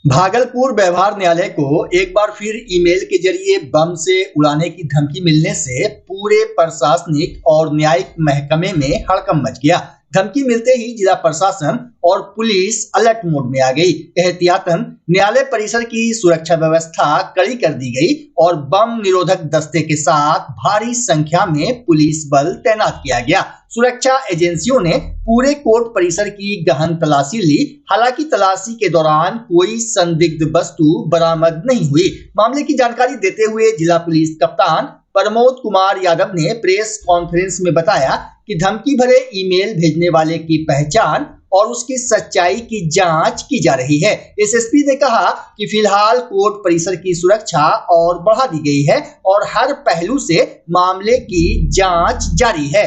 भागलपुर व्यवहार न्यायालय को एक बार फिर ईमेल के जरिए बम से उड़ाने की धमकी मिलने से पूरे प्रशासनिक और न्यायिक महकमे में हड़कंप मच गया। धमकी मिलते ही जिला प्रशासन और पुलिस अलर्ट मोड में आ गई। एहतियातन न्यायालय परिसर की सुरक्षा व्यवस्था कड़ी कर दी गई और बम निरोधक दस्ते के साथ भारी संख्या में पुलिस बल तैनात किया गया। सुरक्षा एजेंसियों ने पूरे कोर्ट परिसर की गहन तलाशी ली। हालांकि तलाशी के दौरान कोई संदिग्ध वस्तु बरामद नहीं हुई। मामले की जानकारी देते हुए जिला पुलिस कप्तान प्रमोद कुमार यादव ने प्रेस कॉन्फ्रेंस में बताया कि धमकी भरे ईमेल भेजने वाले की पहचान और उसकी सच्चाई की जांच की जा रही है। एसएसपी ने कहा कि फिलहाल कोर्ट परिसर की सुरक्षा और बढ़ा दी गई है और हर पहलू से मामले की जांच जारी है।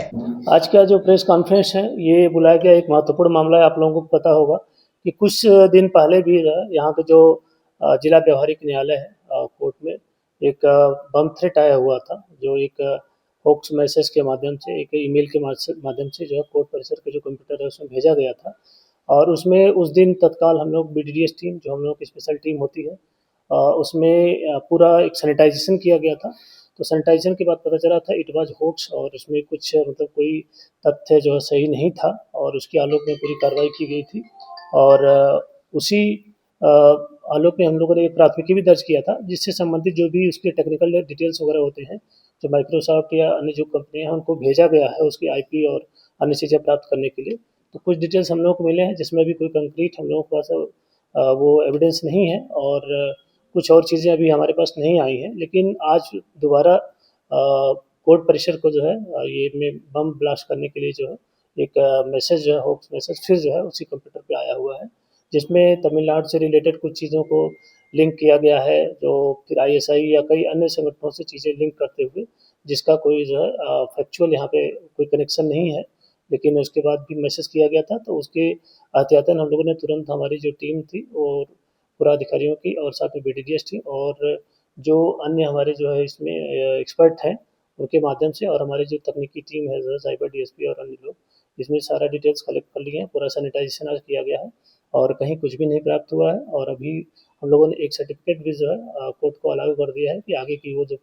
आज का जो प्रेस कॉन्फ्रेंस है ये बुलाया गया एक महत्वपूर्ण मामला है। आप लोगों को पता होगा कि कुछ दिन पहले भी यहाँ के जो जिला व्यवहारिक न्यायालय है कोर्ट में एक बम थ्रेट आया हुआ था, जो एक होक्स मैसेज के माध्यम से, एक ईमेल के माध्यम से जो है कोर्ट परिसर के जो कंप्यूटर है उसमें भेजा गया था। और उसमें उस दिन तत्काल हम लोग BDDS टीम, जो हम लोग की स्पेशल टीम होती है, उसमें पूरा एक सैनिटाइजेशन किया गया था। तो सैनिटाइजेशन के बाद पता चला था इट वाज होक्स और उसमें कुछ मतलब कोई तथ्य जो है सही नहीं था और उसके आलोक में पूरी कार्रवाई की गई थी। और उसी आलोक में हम लोगों ने एक प्राथमिकी भी दर्ज किया था, जिससे संबंधित जो भी उसके टेक्निकल डिटेल्स वगैरह होते हैं, जो माइक्रोसॉफ्ट या अन्य जो कंपनियां हैं उनको भेजा गया है उसकी IP और अन्य चीज़ें प्राप्त करने के लिए। तो कुछ डिटेल्स हम लोगों को मिले हैं जिसमें भी कोई कंक्रीट हम लोगों के पास वो एविडेंस नहीं है और कुछ और चीज़ें अभी हमारे पास नहीं आई हैं। लेकिन आज दोबारा कोर्ट परिसर को जो है ये में बम ब्लास्ट करने के लिए जो है एक मैसेज जो है होक्स मैसेज फिर जो है उसी कंप्यूटर पे आया हुआ है, जिसमें तमिलनाडु से रिलेटेड कुछ चीज़ों को लिंक किया गया है, जो फिर ISI या कई अन्य संगठनों से चीज़ें लिंक करते हुए, जिसका कोई जो है फैक्चुअल यहाँ पे कोई कनेक्शन नहीं है, लेकिन उसके बाद भी मैसेज किया गया था। तो उसके एहतियातन हम लोगों ने तुरंत हमारी जो टीम थी और पुराधिकारियों की और साथ में BDDS टीम और जो अन्य हमारे जो है इसमें एक्सपर्ट हैं उनके माध्यम से और हमारी जो तकनीकी टीम है जो साइबर DSP और अन्य लोग, इसमें सारा डिटेल्स कलेक्ट कर लिए हैं। पूरा सैनिटाइजेशन आज किया गया है और कहीं कुछ भी नहीं प्राप्त हुआ है। और अभी हम लोगों ने एक सर्टिफिकेट भी जो है कोर्ट को अलाउ कर दिया है कि आगे की वो जो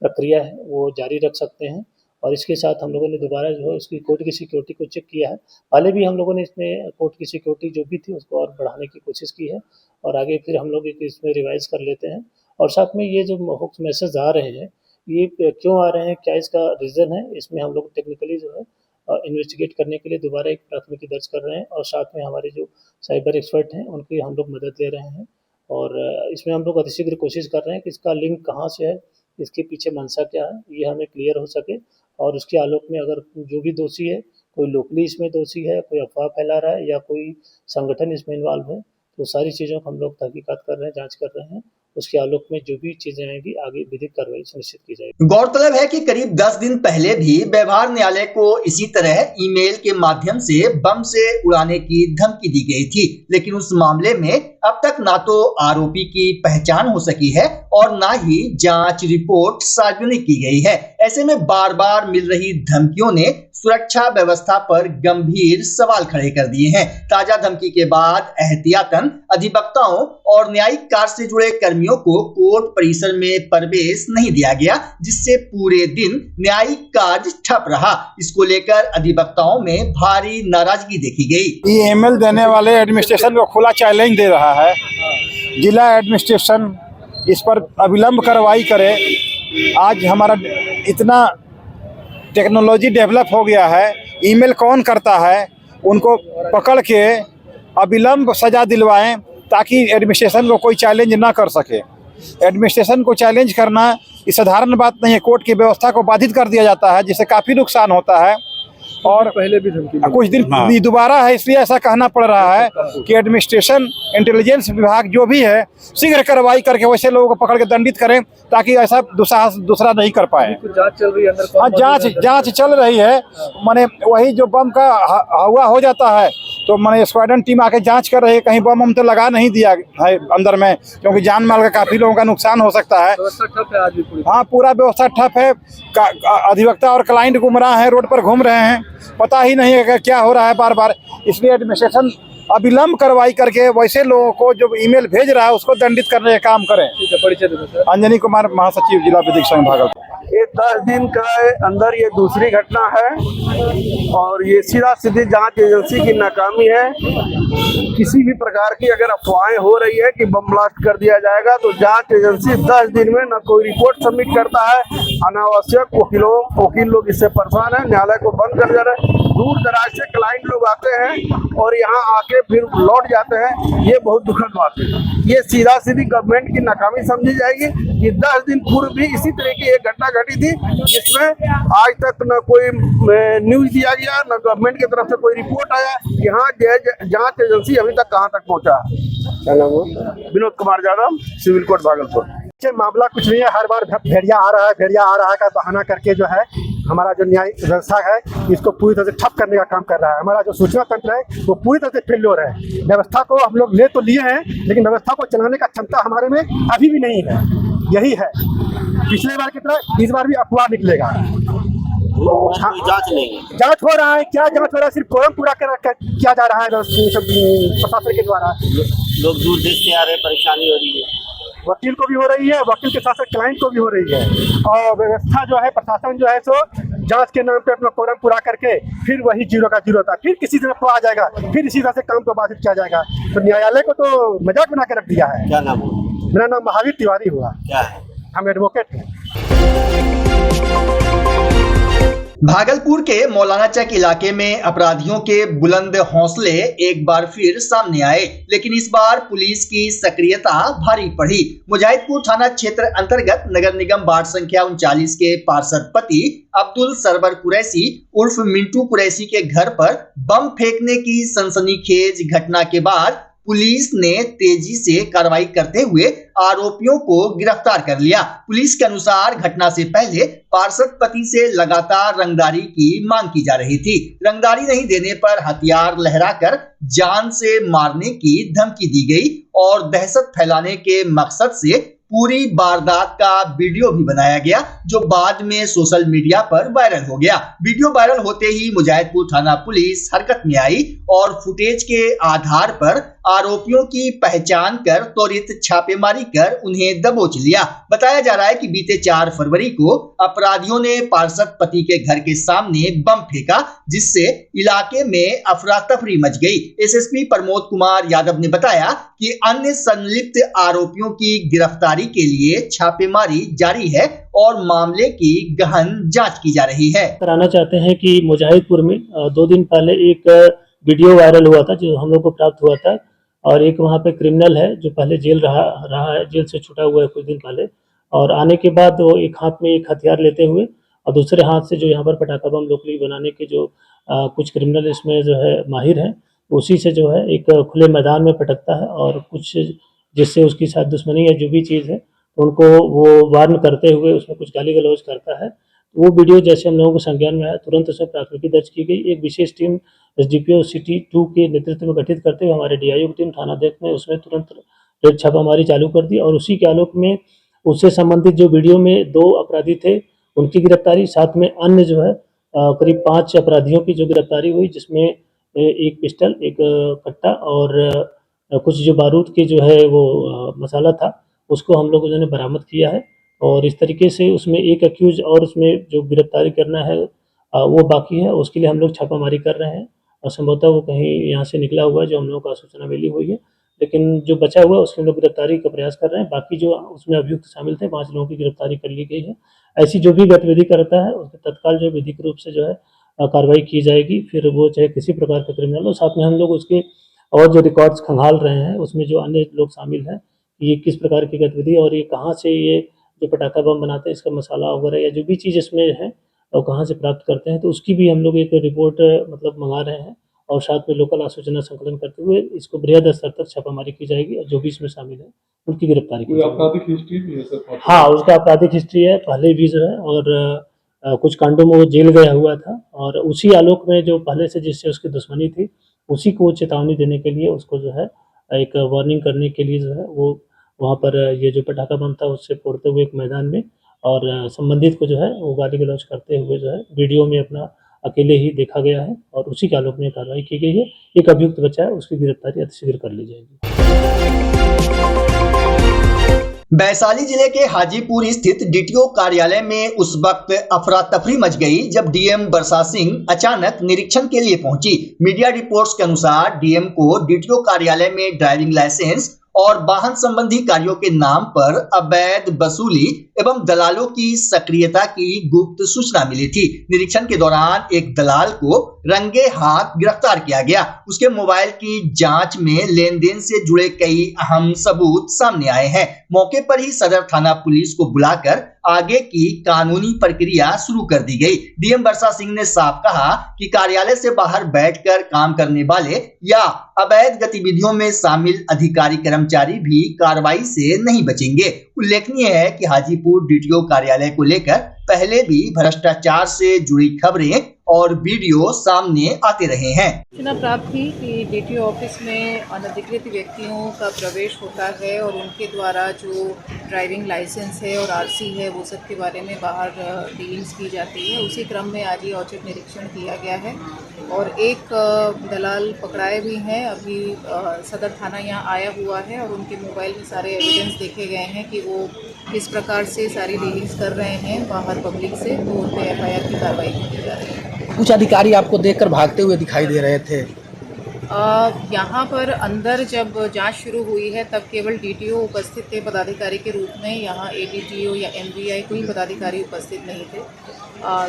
प्रक्रिया है वो जारी रख सकते हैं। और इसके साथ हम लोगों ने दोबारा जो है उसकी कोर्ट की सिक्योरिटी को चेक किया है। पहले भी हम लोगों ने इसमें कोर्ट की सिक्योरिटी जो भी थी उसको और बढ़ाने की कोशिश की है और आगे फिर हम लोग इसमें रिवाइज कर लेते हैं। और साथ में ये जो होक्स मैसेज आ रहे हैं ये क्यों आ रहे हैं, क्या इसका रीज़न है, इसमें हम लोग टेक्निकली जो है इन्वेस्टिगेट करने के लिए दोबारा एक प्राथमिकी दर्ज कर रहे हैं और साथ में हमारे जो साइबर एक्सपर्ट हैं उनकी हम लोग मदद ले रहे हैं। और इसमें हम लोग अतिशीघ्र कोशिश कर रहे हैं कि इसका लिंक कहाँ से है, इसके पीछे मंशा क्या है, ये हमें क्लियर हो सके। और उसके आलोक में अगर जो भी दोषी है, कोई लोकली इसमें दोषी है, कोई अफवाह फैला रहा है या कोई संगठन इसमें इन्वॉल्व है, तो सारी चीज़ों को हम लोग तहकीकात कर रहे हैं, जाँच कर रहे हैं। उसके आलोक में जो भी चीजें आएंगी आगे विधिक कार्रवाई सुनिश्चित की जाएगी। गौरतलब है कि करीब 10 दिन पहले भी व्यवहार न्यायालय को इसी तरह ईमेल के माध्यम से बम से उड़ाने की धमकी दी गई थी, लेकिन उस मामले में अब तक ना तो आरोपी की पहचान हो सकी है और ना ही जांच रिपोर्ट सार्वजनिक की गई है। ऐसे में बार बार मिल रही धमकियों ने सुरक्षा व्यवस्था पर गंभीर सवाल खड़े कर दिए हैं। ताजा धमकी के बाद एहतियातन अधिवक्ताओं और न्यायिक कार्य से जुड़े कर्मियों को कोर्ट परिसर में प्रवेश नहीं दिया गया, जिससे पूरे दिन न्यायिक कार्य ठप रहा। इसको लेकर अधिवक्ताओं में भारी नाराजगी देखी गई। ये ईमेल देने वाले एडमिनिस्ट्रेशन को खुला चैलेंज दे रहा है। जिला एडमिनिस्ट्रेशन इस पर अविलंब कार्रवाई करे। आज हमारा इतना टेक्नोलॉजी डेवलप हो गया है, ईमेल कौन करता है उनको पकड़ के अविलंब सजा दिलवाएं ताकि एडमिनिस्ट्रेशन को कोई चैलेंज ना कर सके। एडमिनिस्ट्रेशन को चैलेंज करना ये साधारण बात नहीं है। कोर्ट की व्यवस्था को बाधित कर दिया जाता है, जिससे काफ़ी नुकसान होता है। और पहले भी कुछ दिन दोबारा है, इसलिए ऐसा कहना पड़ रहा है कि एडमिनिस्ट्रेशन, इंटेलिजेंस विभाग जो भी है शीघ्र कार्रवाई करके वैसे लोगों को पकड़ के दंडित करें ताकि ऐसा दूसरा नहीं कर पाए। जांच चल रही है अंदर। हाँ, जांच चल रही है। माने वही जो बम का हवा हो जाता है तो माने स्क्वाड्रन टीम आके जांच कर रही है, कहीं बम तो लगा नहीं दिया है अंदर में, क्योंकि जान माल का काफी लोगों का नुकसान हो सकता है। हाँ, पूरा व्यवस्था ठप है। अधिवक्ता और क्लाइंट गुमराह हैं, रोड पर घूम रहे हैं, पता ही नहीं है क्या हो रहा है बार बार। इसलिए एडमिनिस्ट्रेशन अविलंब कार्रवाई करके वैसे लोगों को जो ईमेल भेज रहा है उसको दंडित करने का काम करें। अंजनी कुमार, महासचिव, जिला विधिक संघ भागलपुर। ये 10 दिन के अंदर ये दूसरी घटना है और ये सीधा सीधी जांच एजेंसी की नाकामी है। किसी भी प्रकार की अगर अफवाहें हो रही है कि बम ब्लास्ट कर दिया जाएगा तो जांच एजेंसी 10 दिन में न कोई रिपोर्ट सबमिट करता है। अनावश्यक वकील लोग इससे परेशान है, न्यायालय को बंद कर दे रहे हैं। दूर दराज से क्लाइंट लोग आते हैं और यहाँ आके फिर लौट जाते हैं। ये बहुत दुखद बात है। ये सीधा सीधी गवर्नमेंट की नाकामी समझी जाएगी। ये 10 दिन पूर्व भी इसी तरह की एक घटना घटी थी जिसमें आज तक न कोई न्यूज दिया गया, न गवर्नमेंट की तरफ से कोई रिपोर्ट आया। यहाँ जांच एजेंसी अभी तक कहाँ तक पहुँचा? क्या नाम है? Vinod Kumar Yadav, civil court Bhagalpur. मामला कुछ नहीं है, हर बार भेड़िया आ रहा है का बहाना करके जो है हमारा जो न्याय व्यवस्था है इसको पूरी तरह से ठप करने का काम कर रहा है। हमारा जो सूचना तंत्र है वो पूरी तरह से फेल हो रहा है। व्यवस्था को हम लोग ले तो लिए हैं लेकिन व्यवस्था को चलाने का क्षमता हमारे में अभी भी नहीं है। यही है, पिछले बार की तरह इस बार भी अफवाह निकलेगा। जांच हो रहा है, क्या जांच हो रहा है? सिर्फ फॉर्म पूरा किया जा रहा है प्रशासन के द्वारा। लोग दूर देश से आ रहे हैं, परेशानी हो रही है, वकील को भी हो रही है, वकील के साथ साथ क्लाइंट को भी हो रही है। और व्यवस्था जो है, प्रशासन जो है सो जांच के नाम पे अपना फॉर्म पूरा करके फिर वही जीरो का जीरो था, फिर किसी तरह आ जाएगा, फिर इसी तरह से काम को बाधित किया जाएगा। तो न्यायालय को तो मजाक बना के रख दिया है। क्या नाम है? मेरा नाम महावीर तिवारी हुआ। क्या है? हम एडवोकेट हैं। भागलपुर के मौलाना चक इलाके में अपराधियों के बुलंद हौसले एक बार फिर सामने आए, लेकिन इस बार पुलिस की सक्रियता भारी पड़ी। मुजाहिदपुर थाना क्षेत्र अंतर्गत नगर निगम वार्ड संख्या 39 के पार्षद पति अब्दुल सरवर कुरैशी उर्फ मिंटू कुरैशी के घर पर बम फेंकने की सनसनीखेज घटना के बाद पुलिस ने तेजी से कार्रवाई करते हुए आरोपियों को गिरफ्तार कर लिया। पुलिस के अनुसार घटना से पहले पार्षद पति से लगातार रंगदारी की मांग की जा रही थी। रंगदारी नहीं देने पर हथियार लहराकर जान से मारने की धमकी दी गई और दहशत फैलाने के मकसद से पूरी वारदात का वीडियो भी बनाया गया, जो बाद में सोशल मीडिया पर वायरल हो गया। वीडियो वायरल होते ही मुजाहिदपुर थाना पुलिस हरकत में आई और फुटेज के आधार पर आरोपियों की पहचान कर त्वरित छापेमारी कर उन्हें दबोच लिया। बताया जा रहा है कि बीते 4 फरवरी को अपराधियों ने पार्षद पति के घर के सामने बम फेंका, जिससे इलाके में अफरा तफरी मच गई। एसएसपी प्रमोद कुमार यादव ने बताया कि अन्य संलिप्त आरोपियों की गिरफ्तारी के लिए छापेमारी जारी है और मामले की गहन जांच की जा रही है। कराना चाहते हैं कि मुजाहिदपुर में 2 दिन पहले एक वीडियो वायरल हुआ था जो हम लोग को प्राप्त हुआ था, और एक वहाँ पे क्रिमिनल है जो पहले जेल रहा है, जेल से छूटा हुआ है कुछ दिन पहले, और आने के बाद वो एक हाथ में एक हथियार लेते हुए और दूसरे हाथ से जो यहाँ पर पटाखा बम लोकली बनाने के जो कुछ क्रिमिनल इसमें जो है माहिर हैं, उसी से जो है एक खुले मैदान में पटकता है और कुछ जिससे उसकी साथ दुश्मनी या जो भी चीज़ है उनको वो वार्न करते हुए उसमें कुछ गाली गलौज करता है। वो वीडियो जैसे हम लोगों को संज्ञान में आया, तुरंत उसमें प्राथमिकी दर्ज की गई। एक विशेष टीम एसडीपीओ सिटी 2 के नेतृत्व में गठित करते हुए हमारे डीआईओ की टीम थानाध्यक्ष ने उसमें तुरंत रेड छापामारी चालू कर दी और उसी के आलोक में उससे संबंधित जो वीडियो में 2 अपराधी थे उनकी गिरफ्तारी, साथ में अन्य जो है करीब 5 अपराधियों की जो गिरफ्तारी हुई, जिसमें एक पिस्टल, एक कट्टा और कुछ जो बारूद के जो है वो मसाला था उसको हम लोगों ने बरामद किया है। और इस तरीके से उसमें एक एक्यूज और उसमें जो गिरफ्तारी करना है वो बाकी है, उसके लिए हम लोग छापामारी कर रहे हैं और संभवतः वो कहीं यहाँ से निकला हुआ है जो हम लोगों को सूचना मिली हुई है, लेकिन जो बचा हुआ है उसमें हम लोग गिरफ्तारी का प्रयास कर रहे हैं। बाकी जो उसमें अभियुक्त शामिल थे 5 लोगों की गिरफ्तारी कर ली गई है। ऐसी जो भी गतिविधि करता है उसके तत्काल जो विधिक रूप से जो है कार्रवाई की जाएगी, फिर वो चाहे किसी प्रकार का क्रिमिनल हो। साथ में हम लोग उसके और जो रिकॉर्ड्स खंगाल रहे हैं उसमें जो अन्य लोग शामिल हैं, ये किस प्रकार की गतिविधि और ये कहाँ से ये जो पटाखा बम बनाते हैं इसका मसाला वगैरह या जो भी चीज़ इसमें है और कहाँ से प्राप्त करते हैं, तो उसकी भी हम लोग एक रिपोर्ट मतलब मंगा रहे हैं और साथ में लोकल आसूचना संकलन करते हुए इसको बृहद स्तर तक छापामारी की जाएगी और जो भी इसमें शामिल है उनकी गिरफ्तारी की जाएगी। आपराधिक हिस्ट्री भी है सर? हाँ, उसका आपराधिक हिस्ट्री है, पहले भी जो है और कुछ कांडों में वो जेल गया हुआ था और उसी आलोक में जो पहले से जिससे उसकी दुश्मनी थी उसी को चेतावनी देने के लिए उसको जो है एक वार्निंग करने के लिए जो है वो वहाँ पर ये जो पटाखा बम था उससे फोड़ते हुए एक मैदान में और संबंधित को जो है वो गाली गलौज करते हुए जो है वीडियो में अपना अकेले ही देखा गया है और उसी के आलोक में कार्रवाई की गई है। एक अभियुक्त बचा है, उसकी गिरफ्तारी अतिशीघ्र कर ली जाएगी। वैशाली जिले के हाजीपुर स्थित डीटीओ कार्यालय में उस वक्त अफरा तफरी मच गई जब डीएम वर्षा सिंह अचानक निरीक्षण के लिए पहुंची। मीडिया रिपोर्ट्स के अनुसार डीएम को डीटीओ कार्यालय में ड्राइविंग लाइसेंस और वाहन संबंधी कार्यों के नाम पर अवैध वसूली एवं दलालों की सक्रियता की गुप्त सूचना मिली थी। निरीक्षण के दौरान एक दलाल को रंगे हाथ गिरफ्तार किया गया। उसके मोबाइल की जांच में लेन देन से जुड़े कई अहम सबूत सामने आए हैं। मौके पर ही सदर थाना पुलिस को बुलाकर आगे की कानूनी प्रक्रिया शुरू कर दी गई। डीएम वर्षा सिंह ने साफ कहा कि कार्यालय से बाहर बैठकर काम करने वाले या अवैध गतिविधियों में शामिल अधिकारी कर्मचारी भी कार्रवाई से नहीं बचेंगे। उल्लेखनीय है कि हाजीपुर डीटीओ कार्यालय को लेकर पहले भी भ्रष्टाचार से जुड़ी खबरें और वीडियो सामने आते रहे हैं। सूचना प्राप्त थी कि डीटीओ ऑफिस में अनधिकृत व्यक्तियों का प्रवेश होता है और उनके द्वारा जो ड्राइविंग लाइसेंस है और आरसी है वो सब के बारे में बाहर डीलिंग्स की जाती है। उसी क्रम में आज ये औचक निरीक्षण किया गया है और एक दलाल पकड़ाए भी हैं। अभी सदर थाना यहाँ आया हुआ है और उनके मोबाइल में सारे एविडेंस देखे गए हैं कि वो किस प्रकार से सारी डीलिंग्स कर रहे हैं बाहर पब्लिक से, तो उन पर एफआईआर की कार्रवाई की जा रही है। कुछ अधिकारी आपको देखकर भागते हुए दिखाई दे रहे थे। यहाँ पर अंदर जब जांच शुरू हुई है तब केवल डीटीओ उपस्थित थे पदाधिकारी के रूप में। यहाँ एडीटीओ या एमवीआई कोई पदाधिकारी उपस्थित नहीं थे।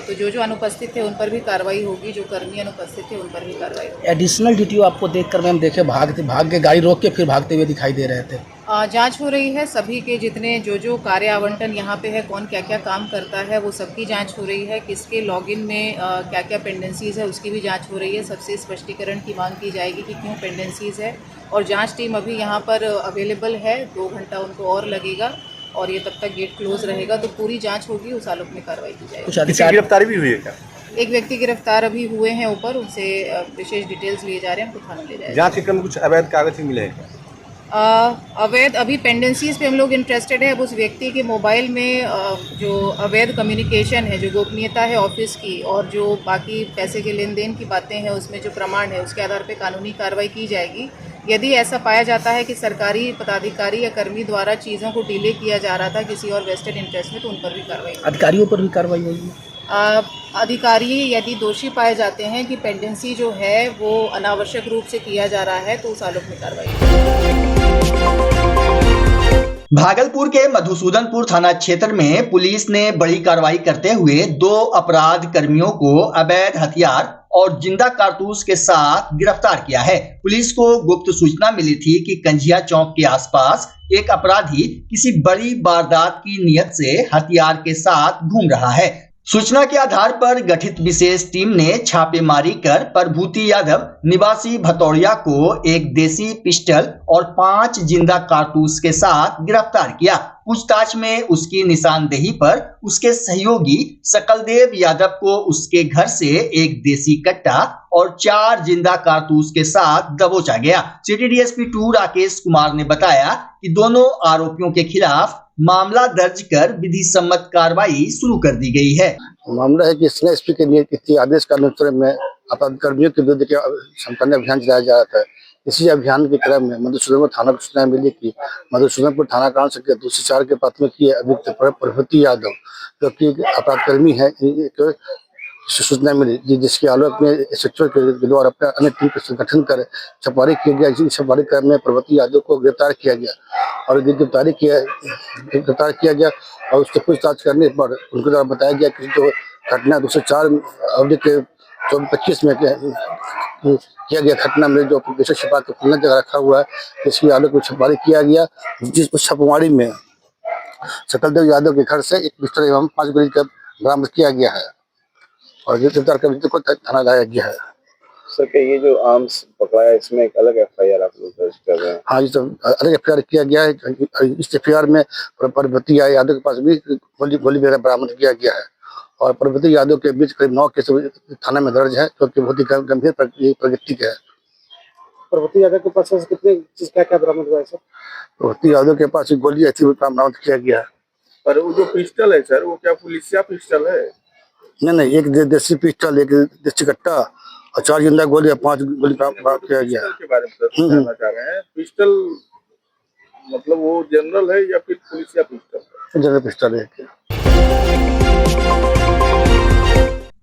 तो जो अनुपस्थित थे उन पर भी कार्रवाई होगी, जो कर्मी अनुपस्थित थे उन पर भी कार्रवाई होगी। एडिशनल डीटीओ आपको देखकर मैम देखे भाग के गाड़ी रोक के फिर भागते हुए दिखाई दे रहे थे। जांच हो रही है सभी के, जितने जो कार्य आवंटन यहाँ पे है, कौन क्या क्या काम करता है, वो सबकी जांच हो रही है। किसके लॉगिन में क्या क्या पेंडेंसीज है उसकी भी जांच हो रही है। सबसे स्पष्टीकरण की मांग की जाएगी कि क्यों पेंडेंसीज है। और जांच टीम अभी यहाँ पर अवेलेबल है, 2 घंटा उनको और लगेगा और ये तब तक गेट क्लोज रहेगा। तो पूरी जांच होगी, उस आलोक में कार्रवाई की जाएगी। कुछ गिरफ्तारी भी हुई है क्या? एक व्यक्ति गिरफ्तार अभी हुए हैं ऊपर, उनसे विशेष डिटेल्स लिए जा रहे हैं, उनको थाना ले जाएंगे। जांच के क्रम में कुछ अवैध कागज मिले हैं? अवैध अभी पेंडेंसीज पे हम लोग इंटरेस्टेड है। अब उस व्यक्ति के मोबाइल में जो अवैध कम्युनिकेशन है, जो गोपनीयता है ऑफिस की और जो बाकी पैसे के लेन देन की बातें हैं, उसमें जो प्रमाण है उसके आधार पे कानूनी कार्रवाई की जाएगी। यदि ऐसा पाया जाता है कि सरकारी पदाधिकारी या कर्मी द्वारा चीज़ों को डिले किया जा रहा था किसी और वेस्टेड इंटरेस्ट में, तो उन पर भी कार्रवाई। अधिकारियों पर भी कार्रवाई होगी। अधिकारी यदि दोषी पाए जाते हैं कि पेंडेंसी जो है वो अनावश्यक रूप से किया जा रहा है, तो उस आलोक में कार्रवाई। भागलपुर के मधुसूदनपुर थाना क्षेत्र में पुलिस ने बड़ी कार्रवाई करते हुए 2 अपराध कर्मियों को अवैध हथियार और जिंदा कारतूस के साथ गिरफ्तार किया है। पुलिस को गुप्त सूचना मिली थी कि कंझिया चौक के आसपास एक अपराधी किसी बड़ी वारदात की नियत से हथियार के साथ घूम रहा है। सूचना के आधार पर गठित विशेष टीम ने छापेमारी कर प्रभूति यादव निवासी भतौड़िया को एक देसी पिस्टल और 5 जिंदा कारतूस के साथ गिरफ्तार किया। पूछताछ में उसकी निशानदेही पर उसके सहयोगी सकलदेव यादव को उसके घर से एक देसी कट्टा और 4 जिंदा कारतूस के साथ दबोचा गया। सिटी डीएसपी 2 राकेश कुमार ने बताया कि दोनों आरोपियों के खिलाफ मामला दर्ज कर विधि सम्मत कार्रवाई शुरू कर दी गई है। मामला है कि एसपी के आदेश का अनुसार में अपराध कर्मियों के विरुद्ध संपन्न अभियान चलाया जा रहा था। इसी अभियान के क्रम में मधुसूदनपुर थाना को सूचना मिली कि मधुसूदनपुर थाना कांड संख्या 204 के प्राथमिकी अभियुक्त प्रभूति यादव जो कि अपराध कर्मी है, सूचना मिली जिसके आलोक में एसएचओ के द्वारा अपने अन्य टीम का संगठन कर छापेमारी किया गया। इस छापेमारी क्रम में प्रभूति यादव को गिरफ्तार किया गया और गिरफ्तार किया गया और उससे पूछताछ करने पर उनके द्वारा बताया गया कि जो घटना 204 अवधि के 24-25 में किया गया घटना में जो विशेष छिपा के खुलने जगह रखा हुआ है, इसकी आलोक में छापेमारी किया गया। जिस छापेमारी में सकलदेव यादव के घर से एक पिस्टल एवं 5 गोली का बरामद किया गया है और गिरफ्तार कर को थाना लाया गया है। सर के ये जो आर्म्स पकड़ाया इसमें एक अलग एफआईआर आप लोग दर्ज कर रहे हैं? हाँ, इस अलग एफआईआर किया गया है। इस एफआईआर में प्रभूति यादव के पास भी गोली वगैरह बरामद किया गया है और प्रभूति यादव के बीच करीब 9 केस थाना में दर्ज है, जो कि बहुत ही गंभीर प्रगति है। प्रभूति यादव के पास कितने चीज क्या बरामद हुआ है सर? प्रभूति यादव के पास गोली ऐसी बरामद किया गया है। पर वो जो पिस्टल है सर, वो क्या पुलिसिया पिस्टल है? नहीं, एक देसी पिस्टल, एक देसी कट्टा और 4 जिंदा गोली और 5 गोली प्राप्त किया गया। पिस्टल के बारे में जानना चाह रहे हैं। पिस्टल मतलब वो जनरल है या फिर पुलिस या पिस्टल? जनरल पिस्टल है।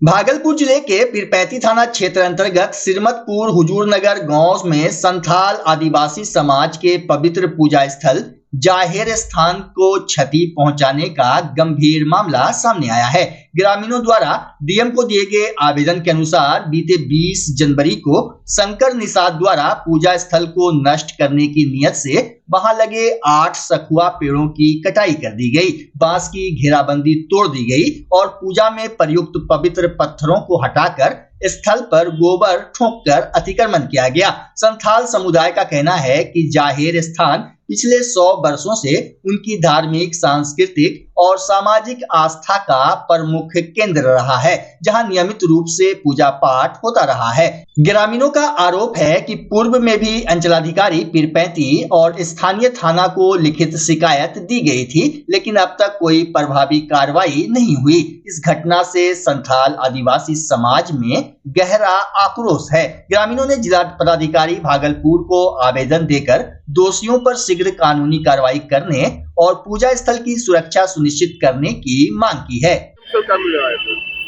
भागलपुर जिले के पीरपैंती थाना क्षेत्र अंतर्गत सिरमतपुर हुजूरनगर गांव में संथाल आदिवासी समाज के पवित्र पूजा स्थल जाहिर स्थान को क्षति पहुंचाने का गंभीर मामला सामने आया है। ग्रामीणों द्वारा डीएम को दिए गए आवेदन के अनुसार बीते 20 जनवरी को शंकर निषाद द्वारा पूजा स्थल को नष्ट करने की नियत से वहां लगे 8 सखुआ पेड़ों की कटाई कर दी गई, बांस की घेराबंदी तोड़ दी गई और पूजा में प्रयुक्त पवित्र पत्थरों को हटाकर स्थल पर गोबर ठोंककर अतिक्रमण किया गया। संथाल समुदाय का कहना है कि जाहिर स्थान पिछले 100 वर्षों से उनकी धार्मिक, सांस्कृतिक और सामाजिक आस्था का प्रमुख केंद्र रहा है, जहां नियमित रूप से पूजा पाठ होता रहा है। ग्रामीणों का आरोप है कि पूर्व में भी अंचलाधिकारी पीरपैंती और स्थानीय थाना को लिखित शिकायत दी गई थी, लेकिन अब तक कोई प्रभावी कार्रवाई नहीं हुई। इस घटना से संथाल आदिवासी समाज में गहरा आक्रोश है। ग्रामीणों ने जिला पदाधिकारी भागलपुर को आवेदन देकर दोषियों पर शीघ्र कानूनी कार्रवाई करने और पूजा स्थल की सुरक्षा सुनिश्चित करने की मांग की है।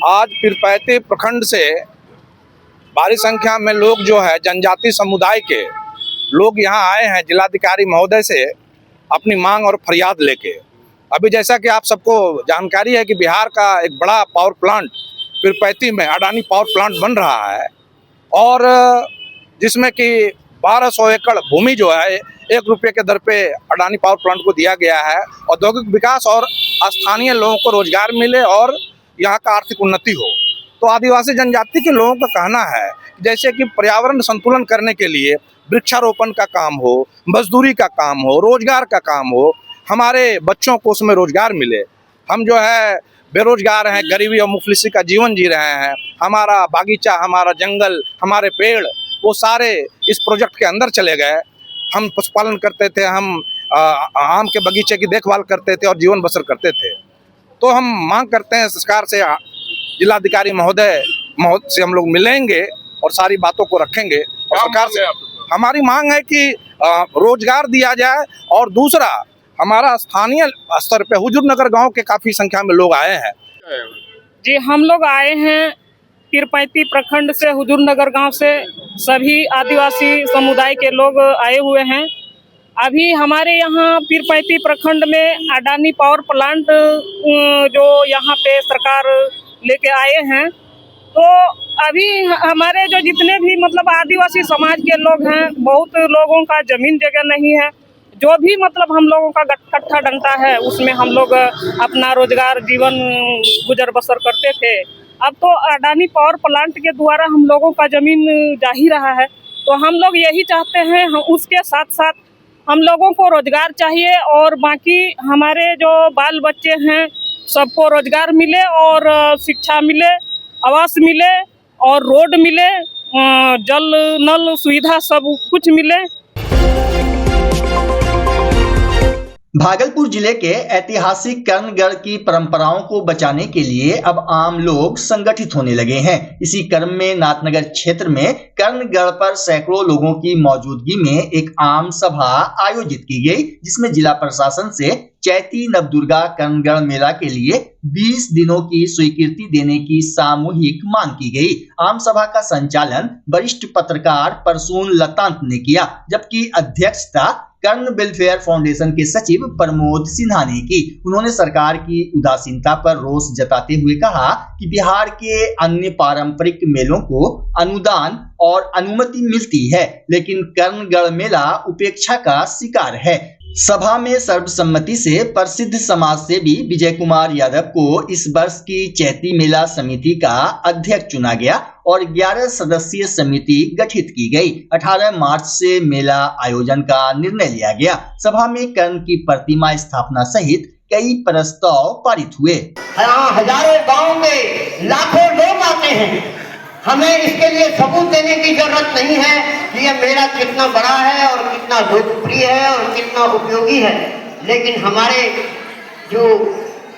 आज पीरपैंती प्रखंड से भारी संख्या में लोग जो है जनजाति समुदाय के लोग यहाँ आए हैं जिलाधिकारी महोदय से अपनी मांग और फरियाद लेके। अभी जैसा कि आप सबको जानकारी है कि बिहार का एक बड़ा पावर प्लांट पीरपैंती में अडानी पावर प्लांट बन रहा है और जिसमें कि 1200 एकड़ भूमि जो है 1 रुपये के दर पे अडानी पावर प्लांट को दिया गया है। औद्योगिक विकास और स्थानीय लोगों को रोजगार मिले और यहाँ का आर्थिक उन्नति हो। तो आदिवासी जनजाति के लोगों का कहना है जैसे कि पर्यावरण संतुलन करने के लिए वृक्षारोपण का काम हो, मजदूरी का काम हो, रोजगार का काम हो, हमारे बच्चों को उसमें रोजगार मिले। हम जो है बेरोजगार हैं, गरीबी और मुफलिसी का जीवन जी रहे हैं। हमारा बागीचा, हमारा जंगल, हमारे पेड़ वो सारे इस प्रोजेक्ट के अंदर चले गए। हम पशुपालन करते थे, हम आम के बगीचे की देखभाल करते थे और जीवन बसर करते थे। तो हम मांग करते हैं सरकार से, जिलाधिकारी महोदय से हम लोग मिलेंगे और सारी बातों को रखेंगे। और सरकार से हमारी मांग है कि रोजगार दिया जाए और दूसरा हमारा स्थानीय स्तर पे हुजूरनगर गांव के काफी संख्या में लोग आए हैं। जी, हम लोग आए हैं पीरपैंती प्रखंड से, हुजूरनगर गांव से सभी आदिवासी समुदाय के लोग आए हुए हैं। अभी हमारे यहाँ पीरपैंती प्रखंड में अडानी पावर प्लांट जो यहाँ पे सरकार लेके आए हैं, तो अभी हमारे जो जितने भी मतलब आदिवासी समाज के लोग हैं, बहुत लोगों का जमीन जगह नहीं है। जो भी मतलब हम लोगों का कट्ठा डंटा है उसमें हम लोग अपना रोजगार जीवन गुजर बसर करते थे। अब तो अडानी पावर प्लांट के द्वारा हम लोगों का जमीन जा ही रहा है, तो हम लोग यही चाहते हैं, हम उसके साथ साथ हम लोगों को रोजगार चाहिए और बाकी हमारे जो बाल बच्चे हैं सबको रोजगार मिले और शिक्षा मिले, आवास मिले और रोड मिले, जल नल सुविधा सब कुछ मिले। भागलपुर जिले के ऐतिहासिक कर्णगढ़ की परंपराओं को बचाने के लिए अब आम लोग संगठित होने लगे हैं। इसी क्रम में नाथनगर क्षेत्र में कर्णगढ़ पर सैकड़ों लोगों की मौजूदगी में एक आम सभा आयोजित की गई, जिसमें जिला प्रशासन से चैती नवदुर्गा कर्णगढ़ मेला के लिए 20 दिनों की स्वीकृति देने की सामूहिक मांग की गई। आम सभा का संचालन वरिष्ठ पत्रकार परसून लतांत ने किया, जबकि अध्यक्षता कर्ण वेलफेयर फाउंडेशन के सचिव प्रमोद सिन्हा ने की। उन्होंने सरकार की उदासीनता पर रोष जताते हुए कहा कि बिहार के अन्य पारंपरिक मेलों को अनुदान और अनुमति मिलती है, लेकिन कर्णगढ़ मेला उपेक्षा का शिकार है। सभा में सर्वसम्मति से प्रसिद्ध समाज सेवी विजय कुमार यादव को इस वर्ष की चैती मेला समिति का अध्यक्ष चुना गया और 11 सदस्यीय समिति गठित की गई। 18 मार्च से मेला आयोजन का निर्णय लिया गया। सभा में कर्ण की प्रतिमा स्थापना सहित कई प्रस्ताव पारित हुए। हजारों गाँव में लाखों लोग आते हैं। हमें इसके लिए सबूत देने की जरूरत नहीं है कि यह मेला कितना बड़ा है और कितना लोकप्रिय है और कितना उपयोगी है, लेकिन हमारे जो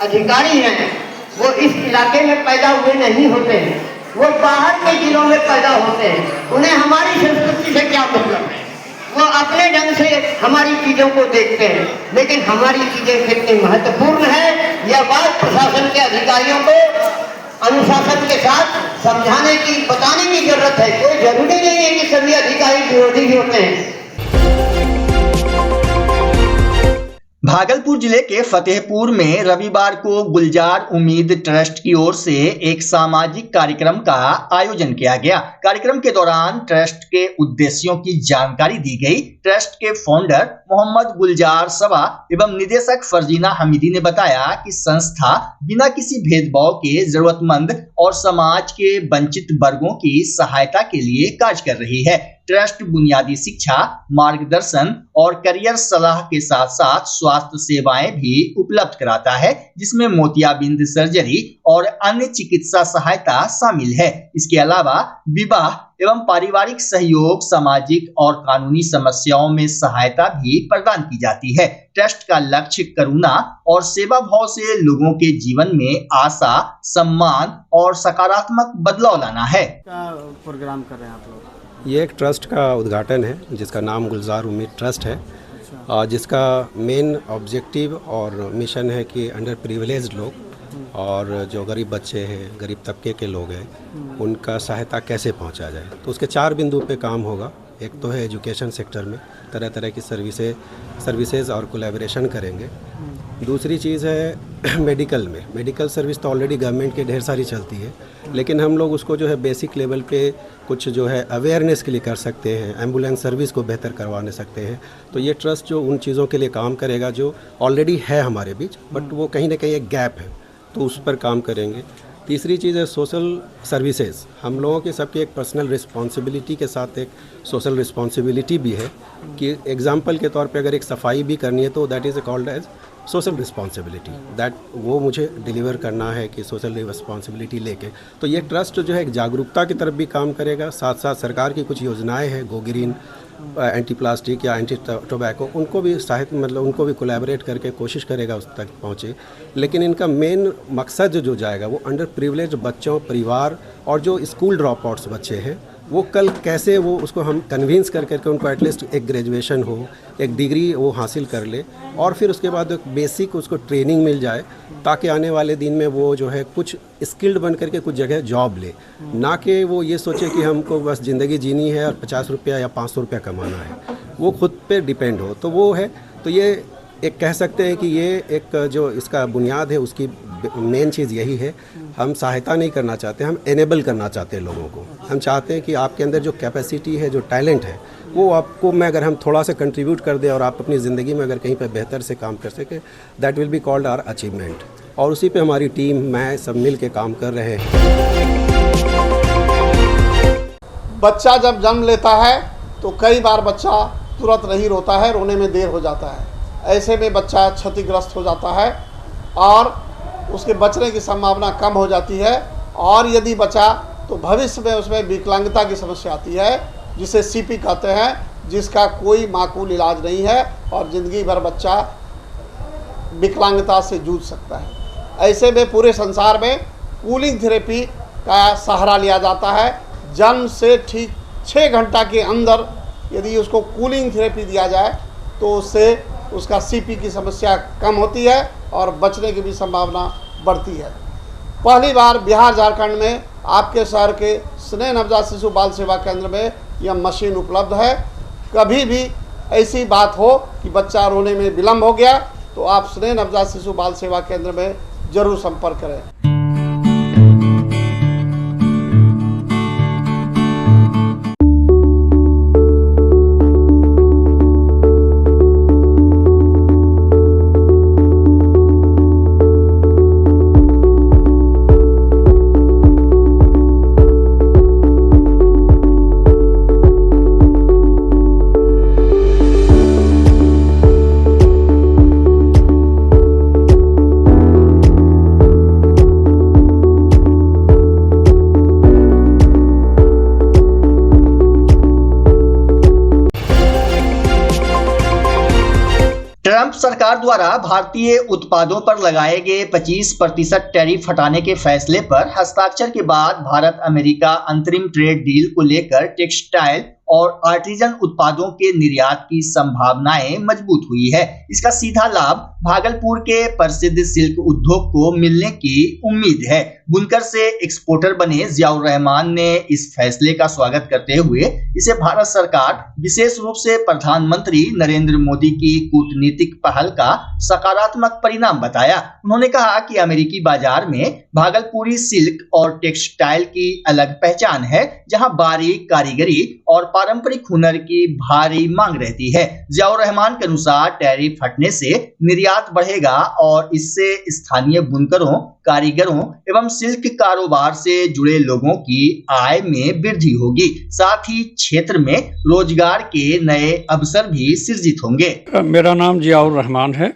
अधिकारी हैं वो इस इलाके में पैदा हुए नहीं होते हैं, वो बाहर के जिलों में पैदा होते हैं। उन्हें हमारी संस्कृति से क्या मतलब है, वो अपने ढंग से हमारी चीजों को देखते हैं। लेकिन हमारी चीजें कितनी महत्वपूर्ण है, यह बात प्रशासन के अधिकारियों को अनुशासन के साथ समझाने की, बताने की जरूरत है। कोई जरूरी नहीं है कि सभी अधिकारी विरोधी भी होते हैं। भागलपुर जिले के फतेहपुर में रविवार को गुलजार उम्मीद ट्रस्ट की ओर से एक सामाजिक कार्यक्रम का आयोजन किया गया। कार्यक्रम के दौरान ट्रस्ट के उद्देश्यों की जानकारी दी गई। ट्रस्ट के फाउंडर मोहम्मद गुलजार सवा एवं निदेशक फरजीना हमीदी ने बताया कि संस्था बिना किसी भेदभाव के जरूरतमंद और समाज के वंचित वर्गों की सहायता के लिए कार्य कर रही है। ट्रस्ट बुनियादी शिक्षा, मार्गदर्शन और करियर सलाह के साथ साथ स्वास्थ्य सेवाएं भी उपलब्ध कराता है, जिसमें मोतियाबिंद सर्जरी और अन्य चिकित्सा सहायता शामिल है। इसके अलावा विवाह एवं पारिवारिक सहयोग, सामाजिक और कानूनी समस्याओं में सहायता भी प्रदान की जाती है। ट्रस्ट का लक्ष्य करुणा और सेवा भाव से लोगों के जीवन में आशा, सम्मान और सकारात्मक बदलाव लाना है। प्रोग्राम कर रहे हैं आप लोग? ये एक ट्रस्ट का उद्घाटन है जिसका नाम गुलजार उम्मीद ट्रस्ट है, जिसका मेन ऑब्जेक्टिव और मिशन है कि अंडर प्रिविलेज्ड लोग और जो गरीब बच्चे हैं, गरीब तबके के लोग हैं, उनका सहायता कैसे पहुंचा जाए। तो उसके 4 बिंदु पे काम होगा। एक तो है एजुकेशन सेक्टर में तरह तरह की सर्विसेज और कोलैबोरेशन करेंगे। दूसरी चीज़ है मेडिकल में। मेडिकल सर्विस तो ऑलरेडी गवर्नमेंट के ढेर सारी चलती है, लेकिन हम लोग उसको जो है बेसिक लेवल पे कुछ जो है अवेयरनेस के लिए कर सकते हैं, एम्बुलेंस सर्विस को बेहतर करवाने सकते हैं। तो ये ट्रस्ट जो उन चीज़ों के लिए काम करेगा जो ऑलरेडी है हमारे बीच, बट वो कहीं ना कहीं एक गैप है, तो उस पर काम करेंगे। तीसरी चीज़ है सोशल सर्विसेज। हम लोगों के सबकी एक पर्सनल रिस्पॉन्सिबिलिटी के साथ एक सोशल रिस्पॉन्सिबिलिटी भी है कि एग्जाम्पल के तौर पे अगर एक सफाई भी करनी है तो that is called as social responsibility, that वो मुझे डिलीवर करना है कि सोशल रिस्पॉन्सिबिलिटी लेके। तो ये ट्रस्ट जो है एक जागरूकता की तरफ भी काम करेगा, साथ साथ सरकार की कुछ योजनाएं हैं, गो ग्रीन, एंटी प्लास्टिक या एंटी टोबैको, उनको भी सहायता मतलब उनको भी कोलैबोरेट करके कोशिश करेगा उस तक पहुँचे। लेकिन इनका मेन मकसद जो जाएगा वो अंडर प्रिविलेज बच्चों, परिवार और जो स्कूल ड्रॉप आउट्स बच्चे हैं, वो कल कैसे वो उसको हम कन्विंस कर करके उनको एटलीस्ट एक ग्रेजुएशन हो, एक डिग्री वो हासिल कर ले और फिर उसके बाद एक बेसिक उसको ट्रेनिंग मिल जाए, ताकि आने वाले दिन में वो जो है कुछ स्किल्ड बन करके कुछ जगह जॉब ले, ना कि वो ये सोचे कि हमको बस ज़िंदगी जीनी है और 50 रुपया या 500 रुपया कमाना है, वो खुद पे डिपेंड हो। तो वो है, तो ये एक कह सकते हैं कि ये एक जो इसका बुनियाद है उसकी मेन चीज़ यही है। हम सहायता नहीं करना चाहते, हम एनेबल करना चाहते हैं लोगों को। हम चाहते हैं कि आपके अंदर जो कैपेसिटी है, जो टैलेंट है, वो आपको मैं अगर हम थोड़ा सा कंट्रीब्यूट कर दें और आप अपनी ज़िंदगी में अगर कहीं पर बेहतर से काम कर सकें, that will be called our achievement. और उसी पे हमारी टीम, मैं सब मिल के काम कर रहे हैं। बच्चा जब जन्म लेता है तो कई बार बच्चा तुरंत नहीं रोता है, रोने में देर हो जाता है। ऐसे में बच्चा क्षतिग्रस्त हो जाता है और उसके बचने की संभावना कम हो जाती है। और यदि बचा तो भविष्य में उसमें विकलांगता की समस्या आती है, जिसे सीपी कहते हैं, जिसका कोई माकूल इलाज नहीं है और ज़िंदगी भर बच्चा विकलांगता से जूझ सकता है। ऐसे में पूरे संसार में कूलिंग थेरेपी का सहारा लिया जाता है। जन्म से ठीक 6 घंटा के अंदर यदि उसको कूलिंग थेरेपी दिया जाए तो उससे उसका सीपी की समस्या कम होती है और बचने की भी संभावना बढ़ती है। पहली बार बिहार झारखंड में आपके शहर के स्नेह नवजात शिशु बाल सेवा केंद्र में यह मशीन उपलब्ध है। कभी भी ऐसी बात हो कि बच्चा रोने में विलम्ब हो गया तो आप स्नेह नवजात शिशु बाल सेवा केंद्र में जरूर संपर्क करें। सरकार द्वारा भारतीय उत्पादों पर लगाए गए 25% टैरिफ हटाने के फैसले पर हस्ताक्षर के बाद भारत अमेरिका अंतरिम ट्रेड डील को लेकर टेक्सटाइल और आर्टिजन उत्पादों के निर्यात की संभावनाएं मजबूत हुई है। इसका सीधा लाभ भागलपुर के प्रसिद्ध सिल्क उद्योग को मिलने की उम्मीद है। बुनकर से एक्सपोर्टर बने जियाउर रहमान ने इस फैसले का स्वागत करते हुए इसे भारत सरकार विशेष रूप से प्रधानमंत्री नरेंद्र मोदी की कूटनीतिक पहल का सकारात्मक परिणाम बताया। उन्होंने कहा कि अमेरिकी बाजार में भागलपुरी सिल्क और टेक्सटाइल की अलग पहचान है, जहां बारीक कारीगरी और पारंपरिक हुनर की भारी मांग रहती है। जियाउर रहमान के अनुसार टैरिफ हटने से निर्यात बढ़ेगा और इससे स्थानीय बुनकरों, कारीगरों एवं सिल्क कारोबार से जुड़े लोगों की आय में वृद्धि होगी। साथ ही क्षेत्र में रोजगार के नए अवसर भी सृजित होंगे। मेरा नाम जियाउर रहमान है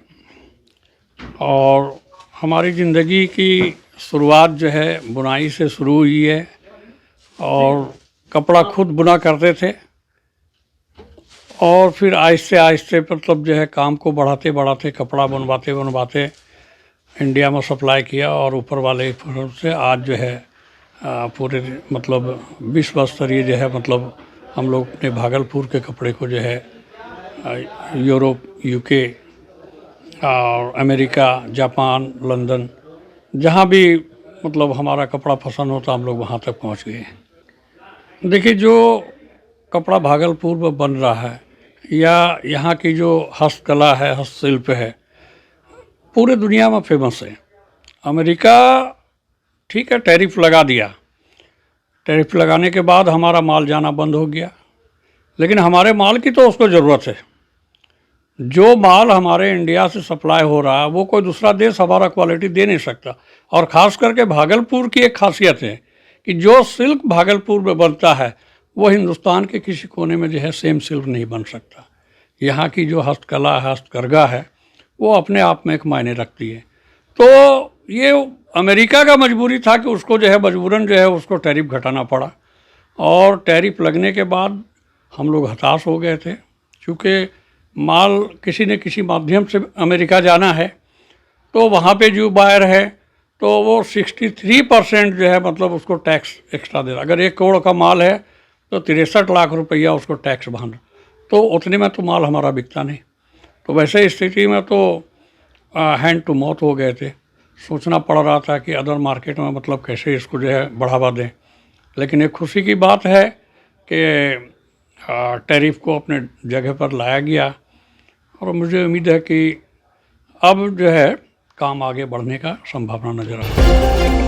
और हमारी ज़िंदगी की शुरुआत जो है बुनाई से शुरू हुई है और कपड़ा खुद बुना करते थे और फिर आहिस्ते आहिस्ते मतलब जो है काम को बढ़ाते बढ़ाते कपड़ा बनवाते इंडिया में सप्लाई किया और ऊपर वाले से आज जो है पूरे मतलब विश्व स्तरीय जो है मतलब हम लोग अपने भागलपुर के कपड़े को जो है यूरोप, यूके और अमेरिका, जापान, लंदन, जहाँ भी मतलब हमारा कपड़ा पसंद होता हम लोग वहाँ तक पहुँच गए। देखिए, जो कपड़ा भागलपुर में बन रहा है या यहाँ की जो हस्तकला है, हस्तशिल्प है, पूरे दुनिया में फेमस है। अमेरिका ठीक है टैरिफ लगा दिया, टैरिफ लगाने के बाद हमारा माल जाना बंद हो गया, लेकिन हमारे माल की तो उसको ज़रूरत है। जो माल हमारे इंडिया से सप्लाई हो रहा है वो कोई दूसरा देश हमारा क्वालिटी दे नहीं सकता। और ख़ास करके भागलपुर की एक खासियत है कि जो सिल्क भागलपुर में बनता है वो हिंदुस्तान के किसी कोने में जो है सेम सिल्क नहीं बन सकता। यहाँ की जो हस्तकला है, हस्तकरघा है, वो अपने आप में एक मायने रखती है। तो ये अमेरिका का मजबूरी था कि उसको जो है मजबूरन जो है उसको टैरिफ घटाना पड़ा और टैरिफ लगने के बाद हम लोग हताश हो गए थे, क्योंकि माल किसी न किसी माध्यम से अमेरिका जाना है तो वहाँ पे जो बायर है तो वो 63% जो है मतलब उसको टैक्स एक्स्ट्रा दे रहा। अगर 1 करोड़ का माल है तो 63 लाख रुपया उसको टैक्स भरना, तो उतने में तो माल हमारा बिकता नहीं। तो वैसे स्थिति में तो हैंड टू माउथ हो गए थे। सोचना पड़ रहा था कि अदर मार्केट में मतलब कैसे इसको जो है बढ़ावा दें। लेकिन एक खुशी की बात है कि टैरिफ को अपने जगह पर लाया गया और मुझे उम्मीद है कि अब जो है काम आगे बढ़ने का संभावना नज़र आ रही है।